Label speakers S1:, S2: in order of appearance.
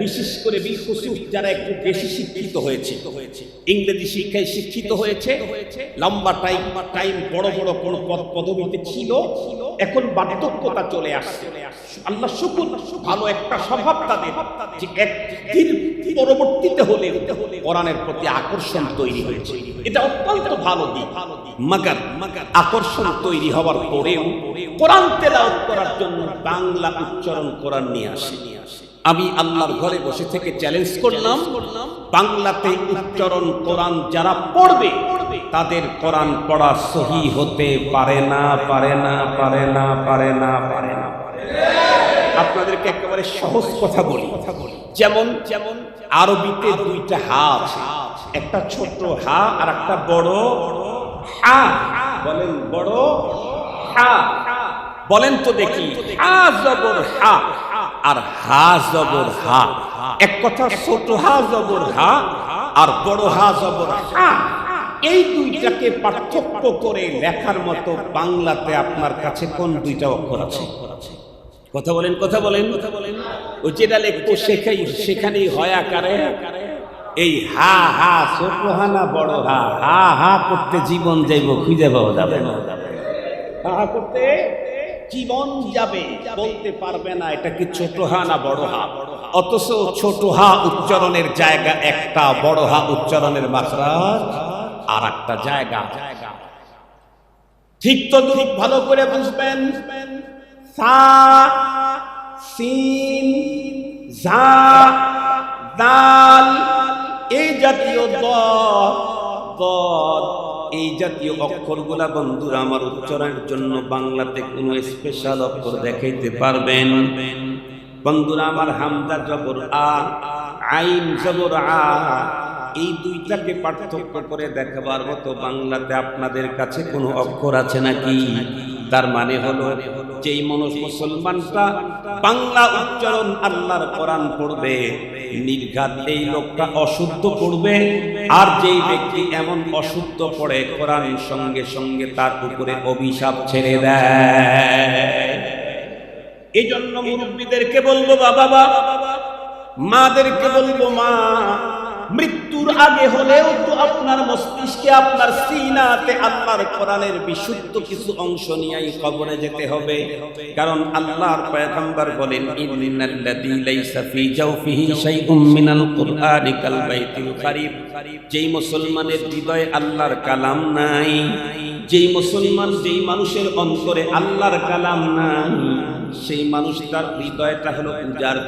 S1: বিশেষ করে বিশ্বসুখ যারা একটু বেশি শিক্ষিত হয়েছে, ইংরেজি শিক্ষায় শিক্ষিত হয়েছে, লম্বা টাইম বড় বড় কোন পদবিতে ছিল, এখন বার্ধক্যতা চলে আসছে। আল্লাহ শুকর, ভালো একটা স্বভাব তাদের, যে একদিন পরবর্তীতে হলে কোরআনের প্রতি আকর্ষণ তৈরি হয়েছে। এটা অত্যন্ত ভালো দিক। মাগার আকর্ষণ তৈরি হওয়ার পরেও কোরআন তেলাওয়াত করার জন্য বাংলা উচ্চারণ কোরআন নিয়ে আসে। আমি আল্লাহর ঘরে বসে থেকে চ্যালেঞ্জ করলাম, বাংলাতে উচ্চারণ কোরআন যারা পড়বে তাদের কোরআন পড়া সহি হতে পারে না, পারে না, পারে না, পারে না, পারে না। আপনাদেরকে একেবারে সহজ কথা বলি, যেমন আরবিতে দুইটা হা আছে, একটা ছোট হা আর একটা বড় হা। বলেন বড় হা, বলেন তো দেখি। হা জবর হা আর হা জবর হা, এক কথা ছোট হা জবর হা আর বড় হা জবর হা। এই দুইটাকে পার্থক্য করে লেখার মতো বাংলাতে আপনার কাছে কোন দুইটা অক্ষর আছে? কথা বলেন, কথা বলেন, কথা বলেন। ও যেটা লিখবো সেখানেই হয় আকারে এই হা হা, ছোট হা না বড় হা? হা হা করতে জীবন যাইব, খুঁজে পাওয়া যাবে না। হা হা করতে জীবন যাবে, বলতে পারবে না এটা কি ছোট হা না বড় হা। অথচ ছোট হা উচ্চারণের জায়গা একটা, বড় হা উচ্চারণের মাখরাজ আর একটা জায়গা। ঠিক তো ঠিক ভালো করে বুঝবেন। সা, সিন, ঝা, দাল, এই জাতীয় এই জাতীয় অক্ষরগুলা বন্ধুরা আমার উচ্চারণের জন্য বাংলাতে কোন স্পেশাল অক্ষর দেখাইতে পারবেন? বন্ধুরা আমার হামজা জবর আ, আইন জবর আ, এই দুইটাকে পার্থক্য করে দেখাবার মতো বাংলাতে আপনাদের কাছে কোনো অক্ষর আছে নাকি? তার মানে হলো যেই মুসলমানটা বাংলা উচ্চারণ আল্লাহর কোরআন পড়বে, নির্ঘাত এই লোকটা অশুদ্ধ পড়বে। আর যেই ব্যক্তি এমন অশুদ্ধ পড়ে, কোরআনের সঙ্গে সঙ্গে তার উপরে অভিশাপ ছেড়ে দেয়। এই জন্য মুরব্বীদেরকে বলবো বাবা, মাদেরকে বলবো মা, মৃত্যুর আগে হলেও তো আপনার মস্তিষ্কে, আপনার সিনাতে আল্লাহর কোরআনের বিশুদ্ধ কিছু অংশ নিয়েই কবরে যেতে হবে। কারণ আল্লাহর পয়গম্বর বলেন, ইন্নাল্লাযী লাইসা ফী জাওফিহি শাইউম মিনাল কুরআনি কাল বাইতিল খারিব। যেই মুসলমানের হৃদয়ে আল্লাহর কালাম নাই, যেই মানুষের অন্তরে আল্লাহর কালাম নাই, সেই মানুষটার হৃদয়টা হলো উজাড়।